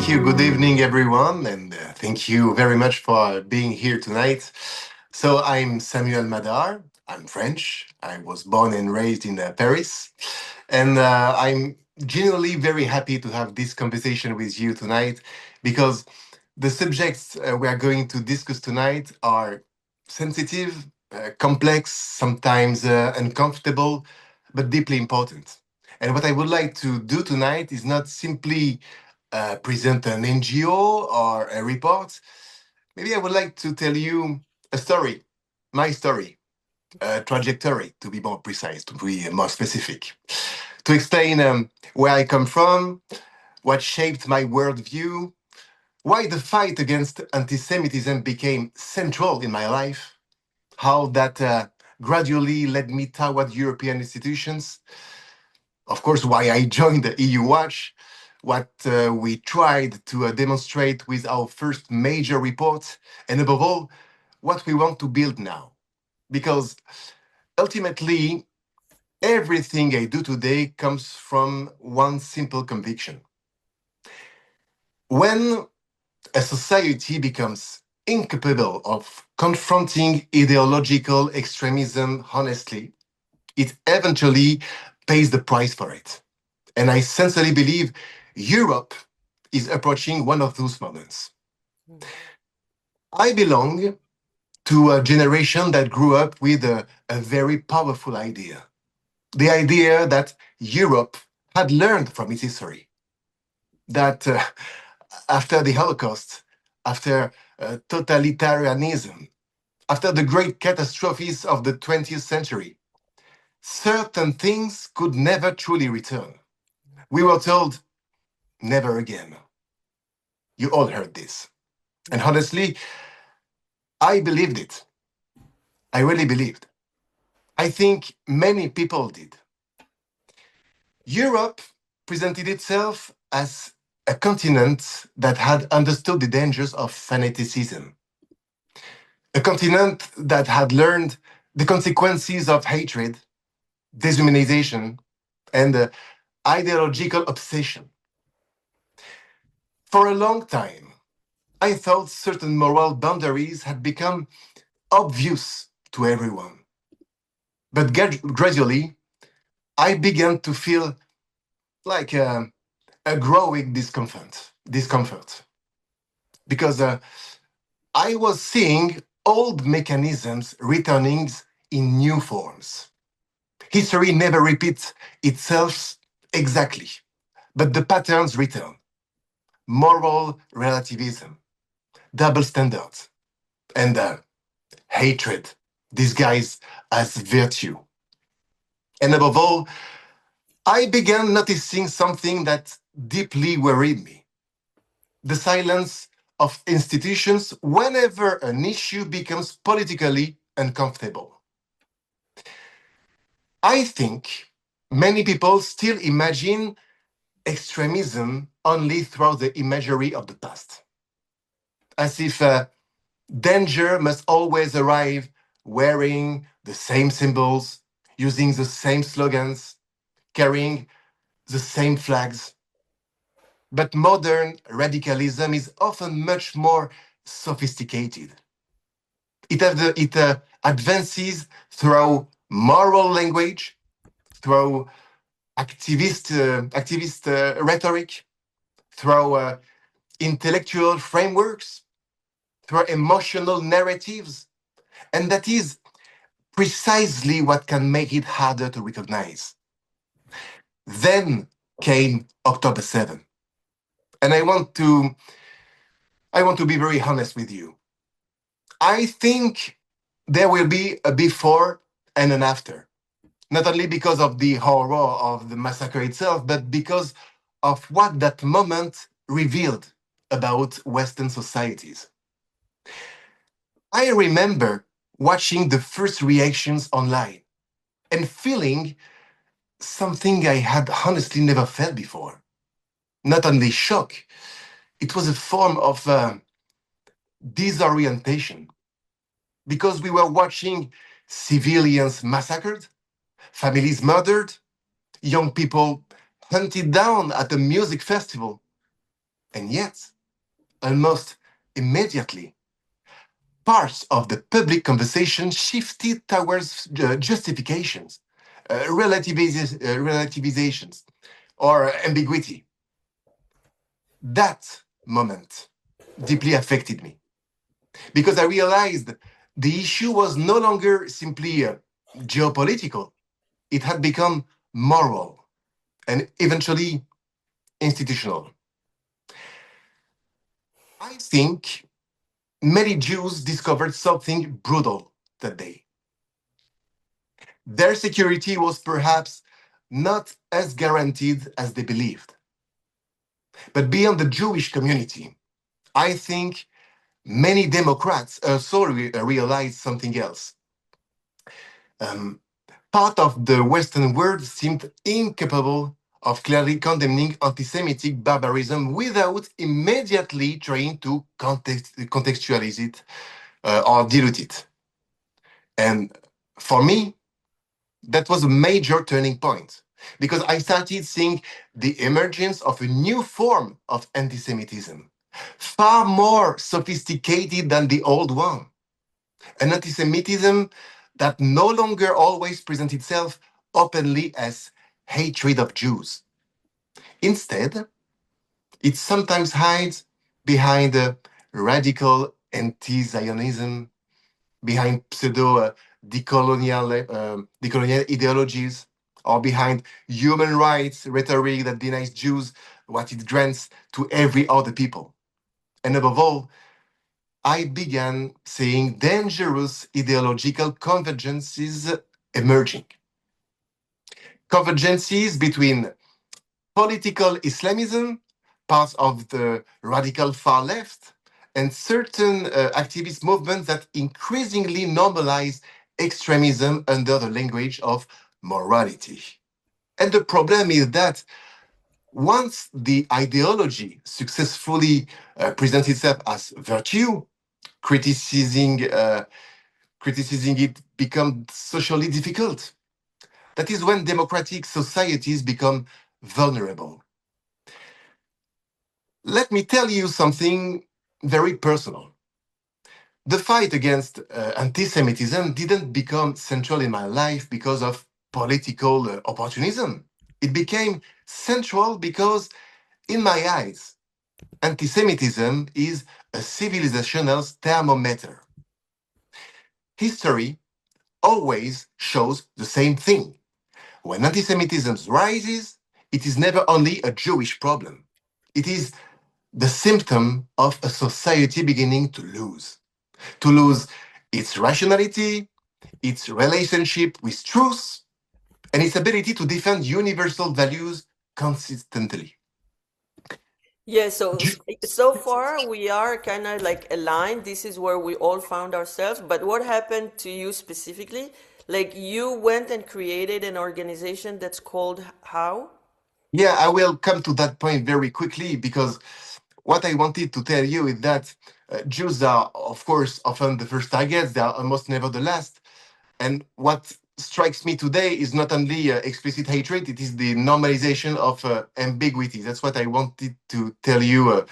Thank you. Good evening, everyone, and thank you very much for being here tonight. So, I'm Samuel Madar. I'm French. I was born and raised in Paris, and I'm genuinely very happy to have this conversation with you tonight because the subjects we are going to discuss tonight are sensitive, complex, sometimes uncomfortable, but deeply important. And what I would like to do tonight is not simply present an NGO or a report. Maybe I would like to tell you a story, my story, a trajectory, to be more precise, to be more specific, to explain where I come from, what shaped my worldview, why the fight against antisemitism became central in my life, how that gradually led me toward European institutions, of course, why I joined the EU Watch, what we tried to demonstrate with our first major report, and above all, what we want to build now. Because ultimately, everything I do today comes from one simple conviction. When a society becomes incapable of confronting ideological extremism honestly, it eventually pays the price for it. And I sincerely believe Europe is approaching one of those moments. I belong to a generation that grew up with a very powerful idea. The idea that Europe had learned from its history, that after the Holocaust, after totalitarianism, after the great catastrophes of the 20th century, certain things could never truly return. We were told, never again. You all heard this. And honestly, I believed it. I really believed. I think many people did. Europe presented itself as a continent that had understood the dangers of fanaticism, a continent that had learned the consequences of hatred, dehumanization, and ideological obsession. For a long time, I thought certain moral boundaries had become obvious to everyone. But gradually, I began to feel like a growing discomfort, because I was seeing old mechanisms returning in new forms. History never repeats itself exactly, but the patterns return. Moral relativism, double standards, and hatred disguised as virtue. And above all, I began noticing something that deeply worried me: the silence of institutions whenever an issue becomes politically uncomfortable. I think many people still imagine extremism only through the imagery of the past, as if danger must always arrive wearing the same symbols, using the same slogans, carrying the same flags. But modern radicalism is often much more sophisticated. It advances through moral language, through activist rhetoric, through intellectual frameworks, through emotional narratives. And that is precisely what can make it harder to recognize. Then came October 7th. And I want to be very honest with you. I think there will be a before and an after, not only because of the horror of the massacre itself, but because of what that moment revealed about Western societies. I remember watching the first reactions online and feeling something I had honestly never felt before. Not only shock, it was a form of disorientation, because we were watching civilians massacred, families murdered, young people hunted down at a music festival. And yet, almost immediately, parts of the public conversation shifted towards justifications, relativizations, or ambiguity. That moment deeply affected me because I realized the issue was no longer simply geopolitical, it had become moral and eventually institutional. I think many Jews discovered something brutal that day. Their security was perhaps not as guaranteed as they believed. But beyond the Jewish community, I think many Democrats also realized something else. Um, Part of the Western world seemed incapable of clearly condemning anti Semitic barbarism without immediately trying to contextualize it or dilute it. And for me, that was a major turning point because I started seeing the emergence of a new form of anti Semitism, far more sophisticated than the old one. An anti Semitism that no longer always presents itself openly as hatred of Jews. Instead, it sometimes hides behind a radical anti Zionism, behind pseudo decolonial ideologies, or behind human rights rhetoric that denies Jews what it grants to every other people. And above all, I began seeing dangerous ideological convergences emerging. Convergences between political Islamism, parts of the radical far left, and certain activist movements that increasingly normalize extremism under the language of morality. And the problem is that once the ideology successfully presents itself as virtue, criticizing criticizing it becomes socially difficult. That is when democratic societies become vulnerable. Let me tell you something very personal. The fight against anti Semitism didn't become central in my life because of political opportunism. It became central because, in my eyes, anti Semitism is a civilizational thermometer. History always shows the same thing. When anti Semitism rises, it is never only a Jewish problem, it is the symptom of a society beginning to lose its rationality, its relationship with truth, and its ability to defend universal values consistently. Yeah, so far we are kind of like aligned. This is where we all found ourselves. But what happened to you specifically? Like you went and created an organization that's called how? Yeah, I will come to that point very quickly because what I wanted to tell you is that Jews are, of course, often the first targets, they are almost never the last. And what strikes me today is not only explicit hatred, it is the normalization of ambiguity. That's what I wanted to tell you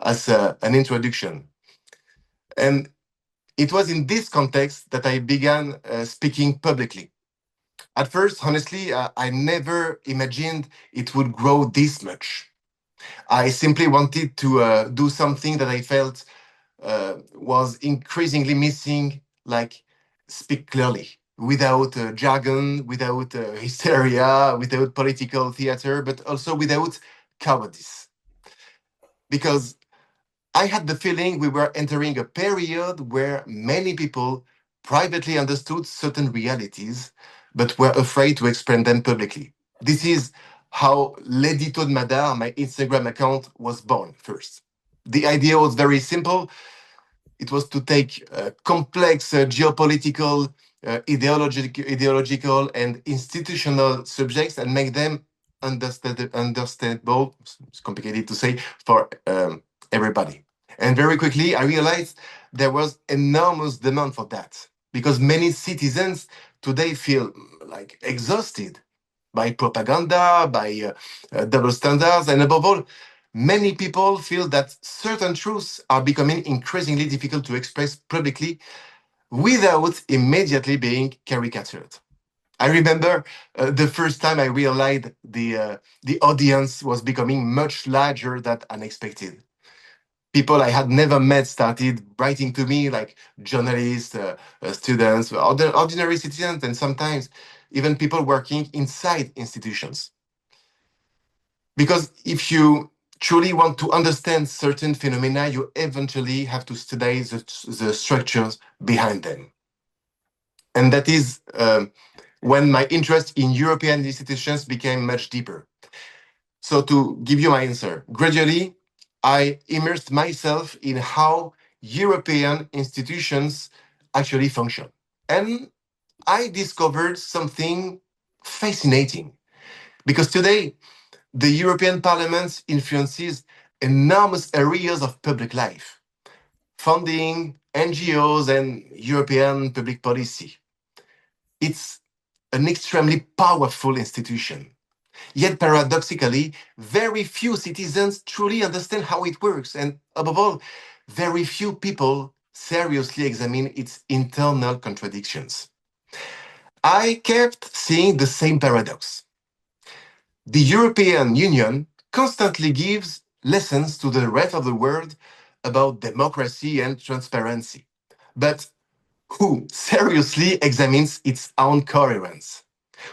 as an introduction. And it was in this context that I began speaking publicly. At first, honestly, I never imagined it would grow this much. I simply wanted to do something that I felt was increasingly missing, like speak clearly, without jargon, without hysteria, without political theater, but also without cowardice. Because I had the feeling we were entering a period where many people privately understood certain realities, but were afraid to explain them publicly. This is how L'Edito de Madar, my Instagram account, was born first. The idea was very simple. It was to take complex geopolitical, ideological, and institutional subjects and make them understandable. It's complicated to say for everybody. And very quickly, I realized there was enormous demand for that because many citizens today feel like exhausted by propaganda, by double standards, and above all, many people feel that certain truths are becoming increasingly difficult to express publicly without immediately being caricatured. I remember the first time I realized the audience was becoming much larger than unexpected. People I had never met started writing to me, like journalists, students, other ordinary citizens, and sometimes even people working inside institutions. Because if you truly want to understand certain phenomena, you eventually have to study the structures behind them. And that is when my interest in European institutions became much deeper. So, to give you my answer, gradually I immersed myself in how European institutions actually function. And I discovered something fascinating because today the European Parliament influences enormous areas of public life, funding, NGOs, and European public policy. It's an extremely powerful institution. Yet paradoxically, very few citizens truly understand how it works, and above all, very few people seriously examine its internal contradictions. I kept seeing the same paradox. The European Union constantly gives lessons to the rest of the world about democracy and transparency. But who seriously examines its own coherence?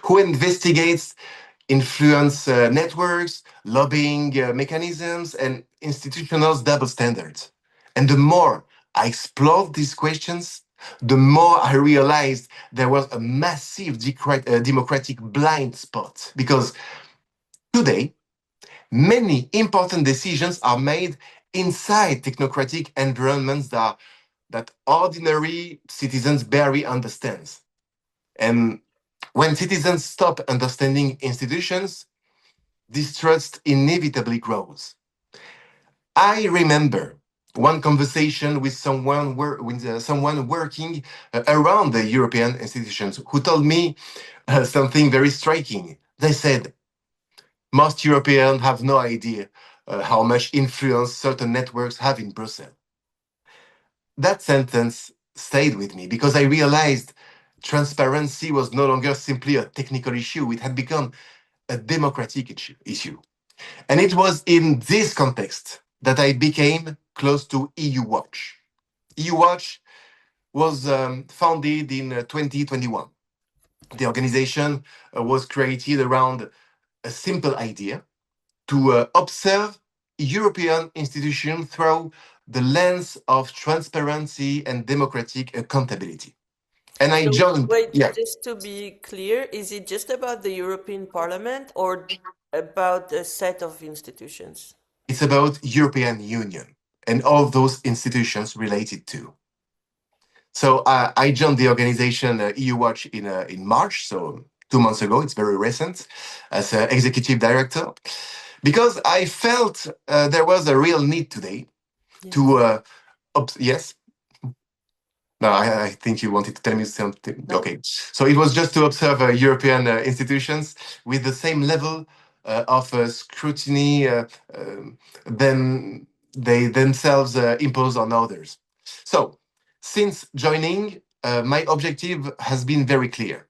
Who investigates influence networks, lobbying mechanisms, and institutional double standards? And the more I explored these questions, the more I realized there was a massive democratic blind spot. Because today, many important decisions are made inside technocratic environments that ordinary citizens barely understand. And when citizens stop understanding institutions, distrust inevitably grows. I remember one conversation with someone working around the European institutions who told me something very striking. They said, most Europeans have no idea how much influence certain networks have in Brussels. That sentence stayed with me because I realized transparency was no longer simply a technical issue, it had become a democratic issue. And it was in this context that I became close to EU Watch. EU Watch was founded in 2021. The organization was created around a simple idea to observe European institutions through the lens of transparency and democratic accountability. And I So, joined, wait, yeah, just to be clear, is it just about the European Parliament or about a set of institutions? it's about European Union and all those institutions related to. So I joined the organization EU Watch in March, so 2 months ago. It's very recent, as executive director, because I felt there was a real need today to Yes. yes. No, I think you wanted to tell me something. No. Okay, so it was just to observe European institutions with the same level of scrutiny than they themselves impose on others. So, since joining, my objective has been very clear: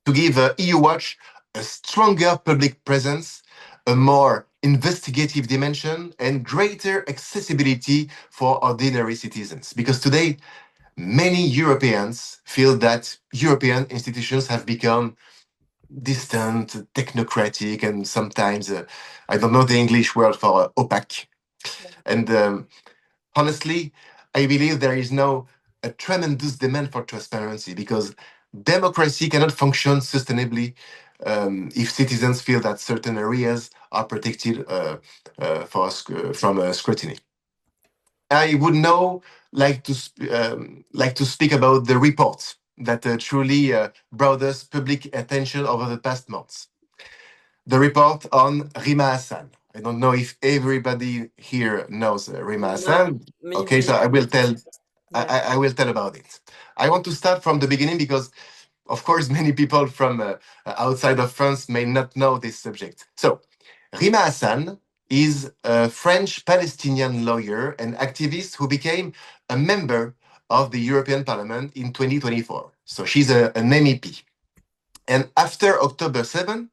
to give EU Watch a stronger public presence, a more investigative dimension, and greater accessibility for ordinary citizens. Because today, many Europeans feel that European institutions have become distant, technocratic, and sometimes, I don't know the English word for opaque. And honestly, I believe there is now a tremendous demand for transparency because democracy cannot function sustainably if citizens feel that certain areas are protected from scrutiny. I would now like to speak about the reports that truly brought us public attention over the past months. The report on Rima Hassan. I don't know if everybody here knows Rima No, Hassan. me Okay, so neither. I will tell. Yeah. I will tell about it. I want to start from the beginning because, of course, many people from outside of France may not know this subject. So, Rima Hassan is a French Palestinian lawyer and activist who became a member of the European Parliament in 2024. So she's an MEP. And after October 7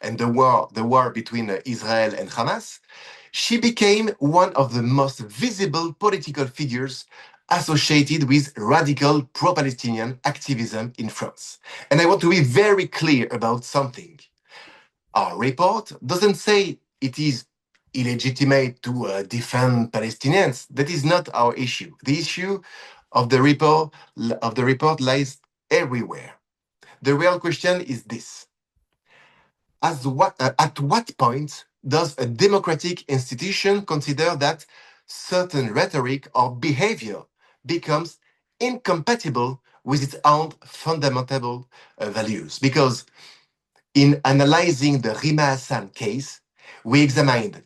and the war between Israel and Hamas, she became one of the most visible political figures associated with radical pro-Palestinian activism in France. And I want to be very clear about something. Our report doesn't say it is illegitimate to defend Palestinians. That is not our issue. The issue of the report lies everywhere. The real question is this: at what point does a democratic institution consider that certain rhetoric or behavior becomes incompatible with its own fundamental values? Because in analyzing the Rima Hassan case, we examined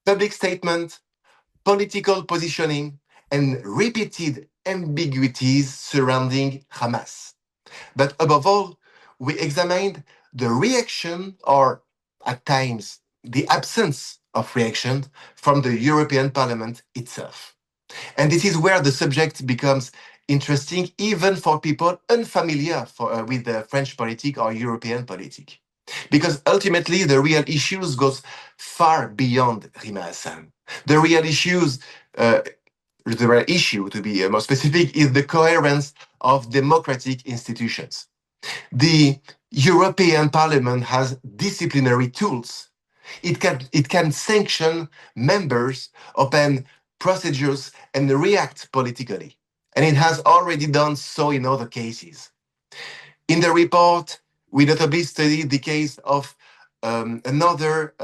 public statement, political positioning, and repeated ambiguities surrounding Hamas. But above all, we examined the reaction, or at times the absence of reaction, from the European Parliament itself. And this is where the subject becomes interesting even for people unfamiliar with the French politic or European politic. Because ultimately the real issues goes far beyond Rima Hassan. The real issues, uh, the real issue, to be more specific, is the coherence of democratic institutions. The European Parliament has disciplinary tools. It can sanction members, open procedures, and react politically. And it has already done so in other cases. In the report, we notably studied the case of another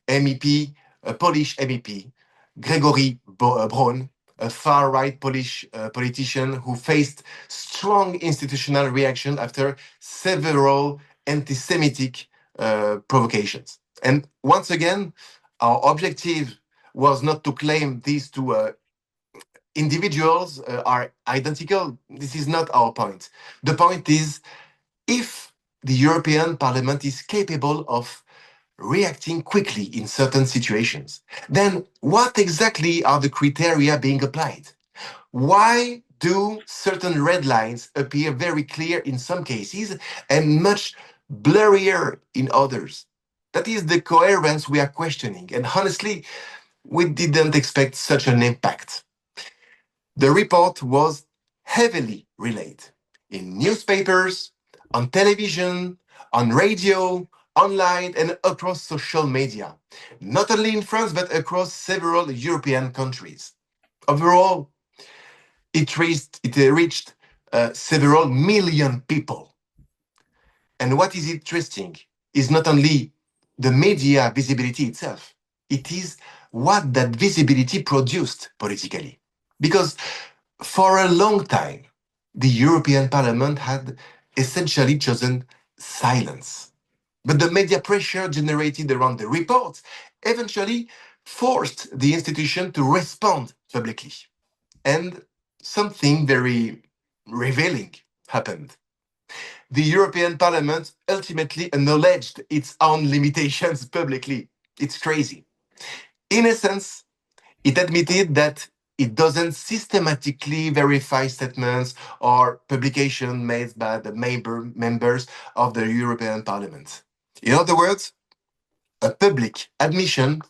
MEP, a Polish MEP, Gregory Braun, a far-right Polish politician who faced strong institutional reaction after several anti-Semitic provocations. And once again, our objective was not to claim these two individuals are identical. This is not our point. The point is, if the European Parliament is capable of reacting quickly in certain situations, then what exactly are the criteria being applied? Why do certain red lines appear very clear in some cases and much blurrier in others? That is the coherence we are questioning. And honestly, we didn't expect such an impact. The report was heavily relayed in newspapers, on television, on radio, online, and across social media, not only in France, but across several European countries. Overall, it reached several million people. And what is interesting is not only the media visibility itself, it is what that visibility produced politically. Because for a long time, the European Parliament had essentially chosen silence. But the media pressure generated around the reports eventually forced the institution to respond publicly. And something very revealing happened. The European Parliament ultimately acknowledged its own limitations publicly. It's crazy. In essence, it admitted that it doesn't systematically verify statements or publications made by the members of the European Parliament. In other words, a public admission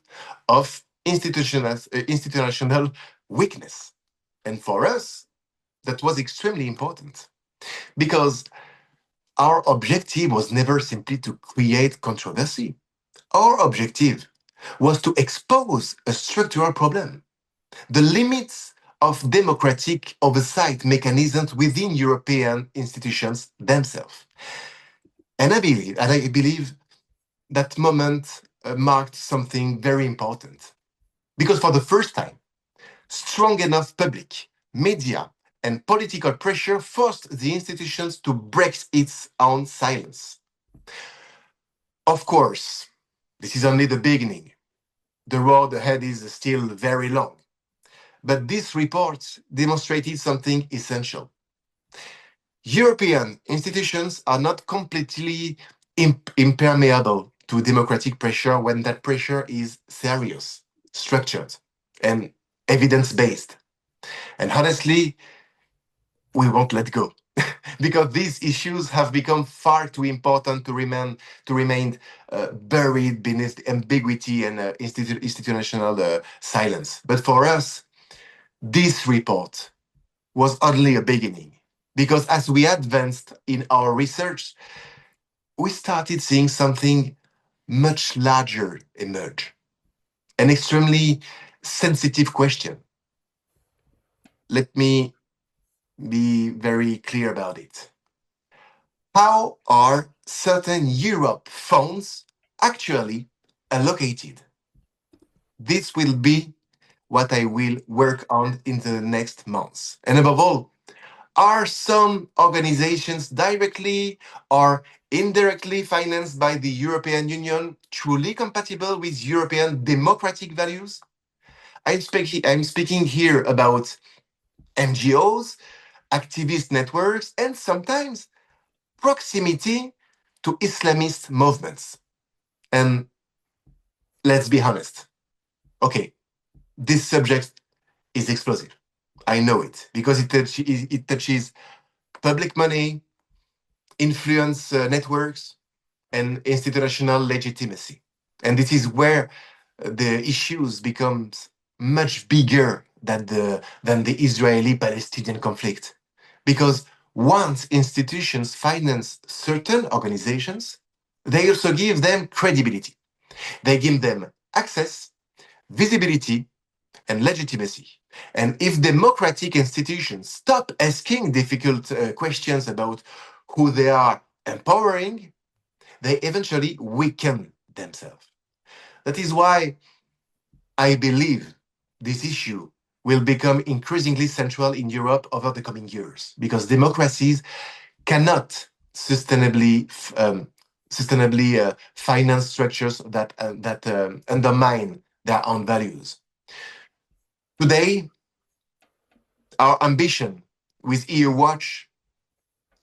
of institutional weakness. And for us, that was extremely important because our objective was never simply to create controversy. Our objective was to expose a structural problem: the limits of democratic oversight mechanisms within European institutions themselves. And I believe that moment marked something very important. Because for the first time, strong enough public, media, and political pressure forced the institutions to break its own silence. Of course, this is only the beginning. The road ahead is still very long. But this report demonstrated something essential. European institutions are not completely impermeable to democratic pressure when that pressure is serious, structured, and evidence based. And honestly, we won't let go because these issues have become far too important to remain buried beneath ambiguity and institutional silence. But for us, this report was only a beginning because as we advanced in our research, we started seeing something much larger emerge. An extremely sensitive question. Let me be very clear about it. How are certain Europe funds actually allocated? This will be what I will work on in the next months. And above all, are some organizations directly or indirectly financed by the European Union truly compatible with European democratic values? I'm speaking here about NGOs, activist networks, and sometimes proximity to Islamist movements. And let's be honest. Okay, this subject is explosive. I know it because it touches public money, influence networks, and institutional legitimacy. And this is where the issues becomes much bigger than the Israeli-Palestinian conflict. Because once institutions finance certain organizations, they also give them credibility. They give them access, visibility, and legitimacy. And if democratic institutions stop asking difficult questions about who they are empowering, they eventually weaken themselves. That is why I believe this issue will become increasingly central in Europe over the coming years because democracies cannot sustainably finance structures that undermine their own values. Today, our ambition with EU Watch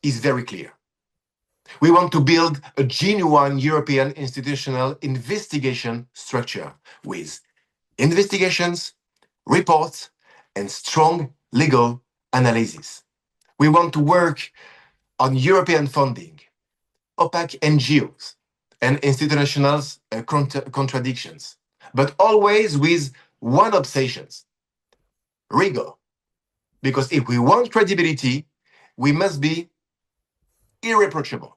is very clear. We want to build a genuine European institutional investigation structure with investigations, reports, and strong legal analysis. We want to work on European funding, opaque NGOs, and institutional contradictions, but always with one obsession: rigor. Because if we want credibility, we must be irreproachable.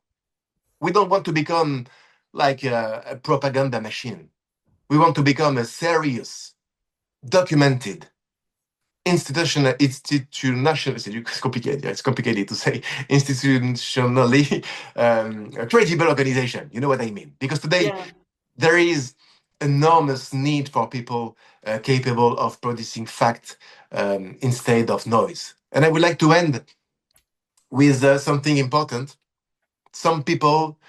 We don't want to become like a propaganda machine. We want to become a serious, documented, it's complicated. Yeah, it's complicated to say institutionally credible organization. You know what I mean? Because today Yeah. there is enormous need for people capable of producing fact instead of noise. And I would like to end with something important. Some people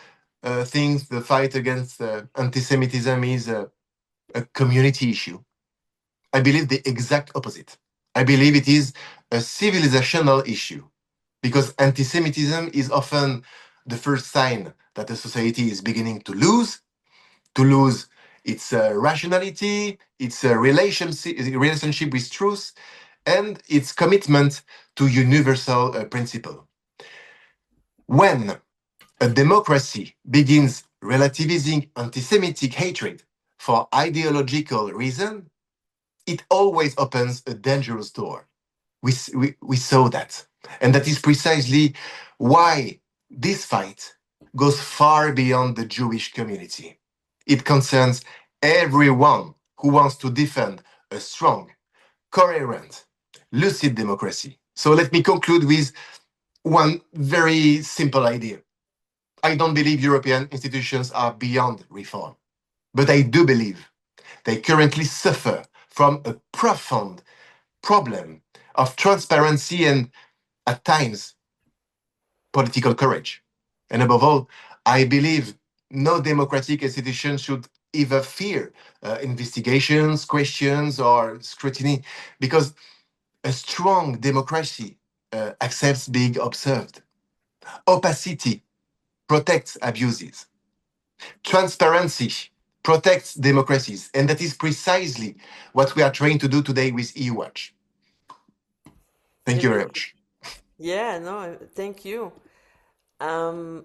think the fight against anti-Semitism is a community issue. I believe the exact opposite. I believe it is a civilizational issue because anti Semitism is often the first sign that a society is beginning to lose its rationality, its relationship with truth, and its commitment to universal principle. When a democracy begins relativizing anti Semitic hatred for ideological reason, it always opens a dangerous door. We saw that. And that is precisely why this fight goes far beyond the Jewish community. It concerns everyone who wants to defend a strong, coherent, lucid democracy. So let me conclude with one very simple idea. I don't believe European institutions are beyond reform, but I do believe they currently suffer from a profound problem of transparency and, at times, political courage. And above all, I believe no democratic institution should either fear investigations, questions, or scrutiny, because a strong democracy accepts being observed. Opacity protects abuses. Transparency protects democracies, and that is precisely what we are trying to do today with EU Watch. Thank you very Amazing. much. Yeah, no, thank you. Um,